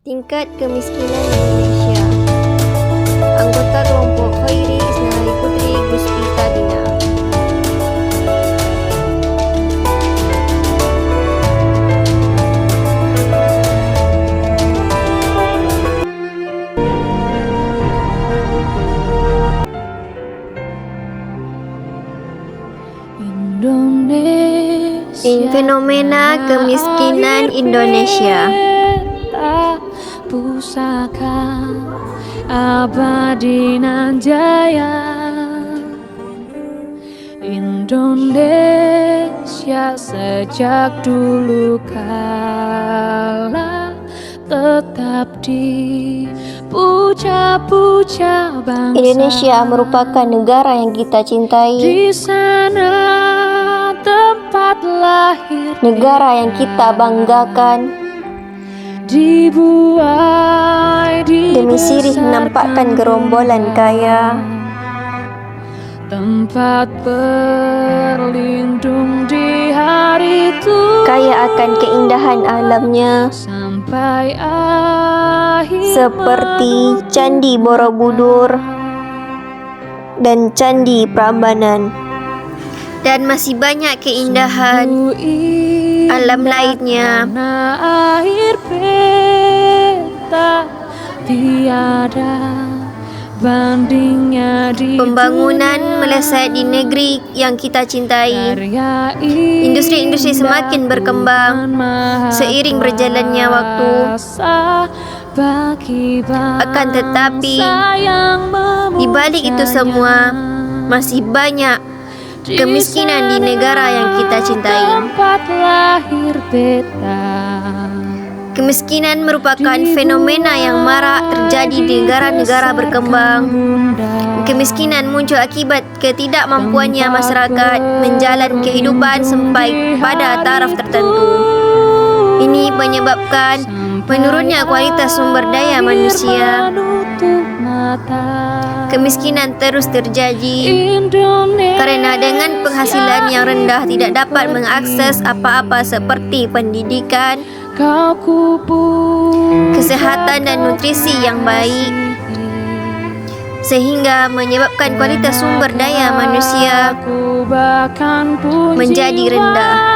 Tingkat kemiskinan Indonesia. Anggota kelompok Khairi Isnahari Putri Guspita Dina. Fenomena kemiskinan Indonesia. Pusaka abadi nan jaya, Indonesia sejak dulu kala tetap dipuja-puja bangsa. Indonesia merupakan negara yang kita cintai. Di sana tempat lahir, negara yang kita banggakan. Demi sirih menampakkan gerombolan kaya, tempat berlindung di hari itu, kaya akan keindahan alamnya, sampai akhir seperti Candi Borobudur dan Candi Prambanan, dan masih banyak keindahan alam lainnya. Air peta tiada bandingnya di pembangunan melesat di negeri yang kita cintai. Industri-industri semakin berkembang seiring berjalannya waktu. Akan tetapi di balik itu semua masih banyak kemiskinan di negara yang kita cintai. Kemiskinan merupakan fenomena yang marak terjadi di negara-negara berkembang. Kemiskinan muncul akibat ketidakmampuannya masyarakat menjalani kehidupan sampai pada taraf tertentu. Ini menyebabkan menurunnya kualitas sumber daya manusia. Kemiskinan terus terjadi karena dengan penghasilan yang rendah tidak dapat mengakses apa-apa seperti pendidikan, kesehatan dan nutrisi yang baik, sehingga menyebabkan kualitas sumber daya manusia menjadi rendah.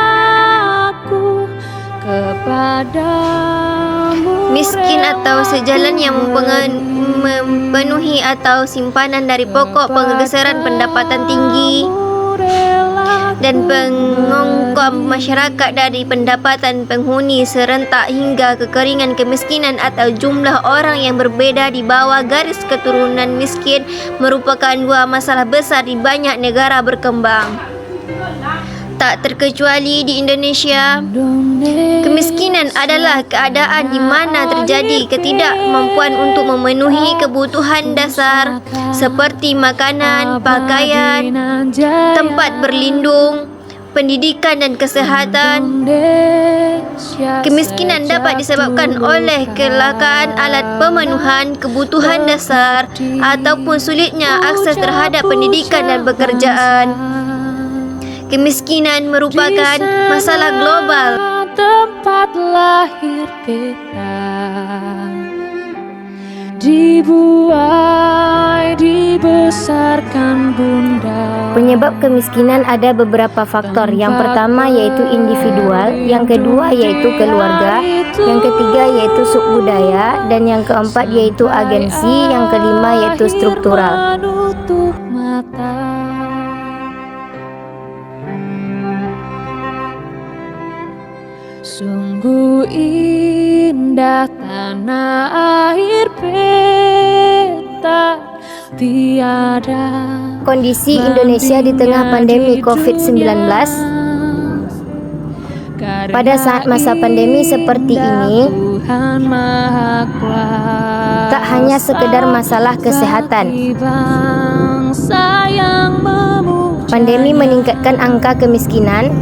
Miskin atau sejalan yang memenuhi atau simpanan dari pokok penggeseran pendapatan tinggi dan pengongkong masyarakat dari pendapatan penghuni serentak hingga kekeringan kemiskinan atau jumlah orang yang berbeda di bawah garis keturunan miskin merupakan dua masalah besar di banyak negara berkembang. Tak terkecuali di Indonesia. Kemiskinan adalah keadaan di mana terjadi ketidakmampuan untuk memenuhi kebutuhan dasar seperti makanan, pakaian, tempat berlindung, pendidikan dan kesehatan. Kemiskinan dapat disebabkan oleh kelangkaan alat pemenuhan kebutuhan dasar ataupun sulitnya akses terhadap pendidikan dan pekerjaan. Kemiskinan merupakan masalah global. Tempat lahir kita dibuai, dibesarkan bunda. Penyebab kemiskinan ada beberapa faktor. Yang pertama yaitu individual, yang kedua yaitu keluarga, yang ketiga yaitu subbudaya, dan yang keempat yaitu agensi, yang kelima yaitu struktural. Sungguh indah tanah air peta tiada. Kondisi Indonesia di tengah pandemi COVID-19. Pada saat masa pandemi seperti ini, tak hanya sekedar masalah kesehatan. Pandemi meningkatkan angka kemiskinan.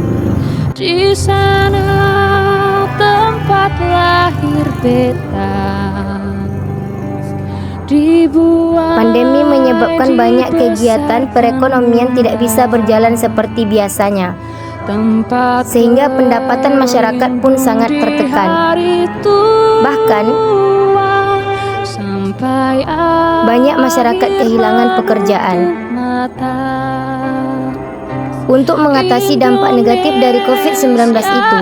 Di sana tempat lahir beta. Pandemi menyebabkan banyak kegiatan perekonomian tidak bisa berjalan seperti biasanya. sehingga pendapatan masyarakat pun sangat tertekan. Bahkan banyak masyarakat kehilangan pekerjaan. Untuk mengatasi dampak negatif dari COVID-19 itu,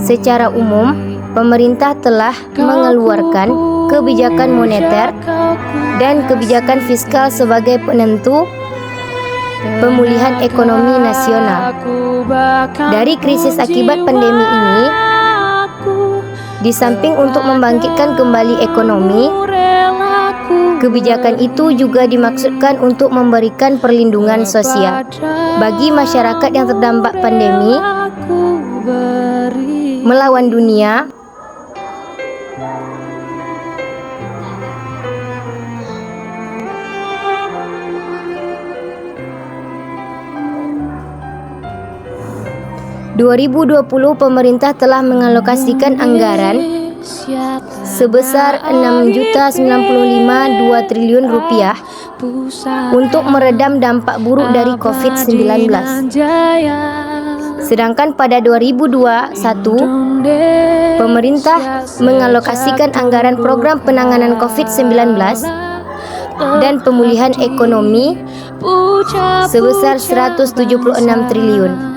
secara umum, pemerintah telah mengeluarkan kebijakan moneter dan kebijakan fiskal sebagai penentu pemulihan ekonomi nasional. Dari krisis akibat pandemi ini, di samping untuk membangkitkan kembali ekonomi, kebijakan itu juga dimaksudkan untuk memberikan perlindungan sosial bagi masyarakat yang terdampak pandemi melawan dunia. ...2020 pemerintah telah mengalokasikan anggaran sebesar 6.095.2 triliun rupiah untuk meredam dampak buruk dari COVID-19. Sedangkan pada 2021, pemerintah mengalokasikan anggaran program penanganan COVID-19 dan pemulihan ekonomi sebesar 176 triliun.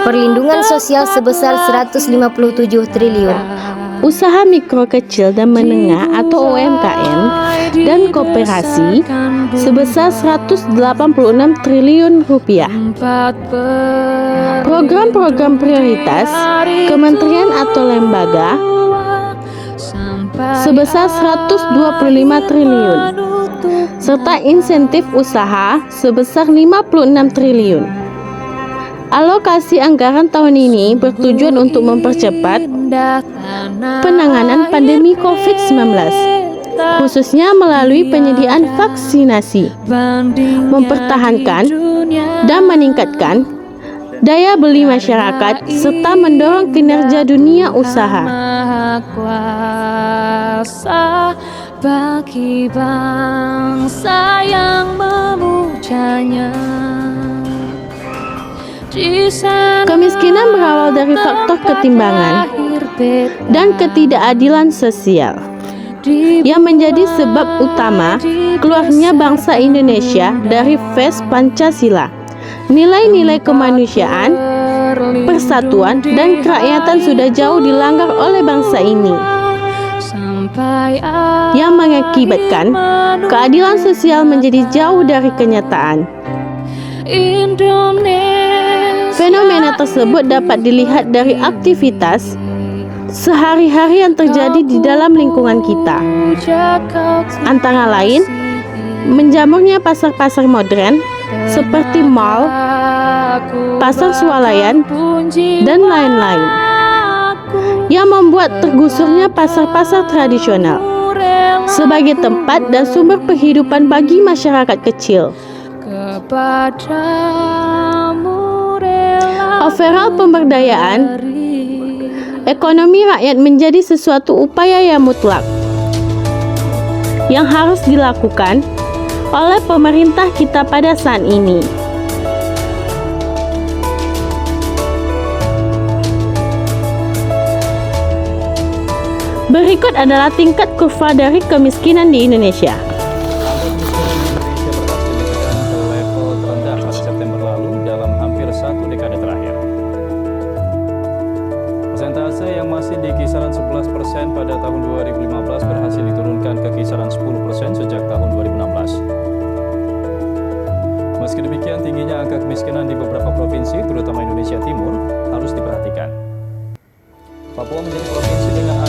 Perlindungan sosial sebesar 157 triliun. Usaha mikro kecil dan menengah atau UMKM dan koperasi sebesar 186 triliun rupiah. Program-program prioritas kementerian atau lembaga sebesar 125 triliun serta insentif usaha sebesar 56 triliun. Alokasi anggaran tahun ini bertujuan untuk mempercepat penanganan pandemi COVID-19, khususnya melalui penyediaan vaksinasi, mempertahankan dan meningkatkan daya beli masyarakat, serta mendorong kinerja dunia usaha. Bagi bangsa yang memujanya. Kemiskinan berawal dari faktor ketimbangan dan ketidakadilan sosial yang menjadi sebab utama keluarnya bangsa Indonesia dari fase Pancasila. Nilai-nilai kemanusiaan, persatuan, dan kerakyatan sudah jauh dilanggar oleh bangsa ini, yang mengakibatkan keadilan sosial menjadi jauh dari kenyataan. Fenomena tersebut dapat dilihat dari aktivitas sehari-hari yang terjadi di dalam lingkungan kita. Antara lain, menjamurnya pasar-pasar modern seperti mal, pasar swalayan, dan lain-lain, yang membuat tergusurnya pasar-pasar tradisional sebagai tempat dan sumber penghidupan bagi masyarakat kecil. Overall pemberdayaan ekonomi rakyat menjadi sesuatu upaya yang mutlak yang harus dilakukan oleh pemerintah kita pada saat ini. Berikut adalah tingkat kurva dari kemiskinan di Indonesia. Persentase yang masih di kisaran 11% pada tahun 2015 berhasil diturunkan ke kisaran 10% sejak tahun 2016. Meski demikian, tingginya angka kemiskinan di beberapa provinsi, terutama Indonesia Timur, harus diperhatikan. Papua menjadi provinsi dengan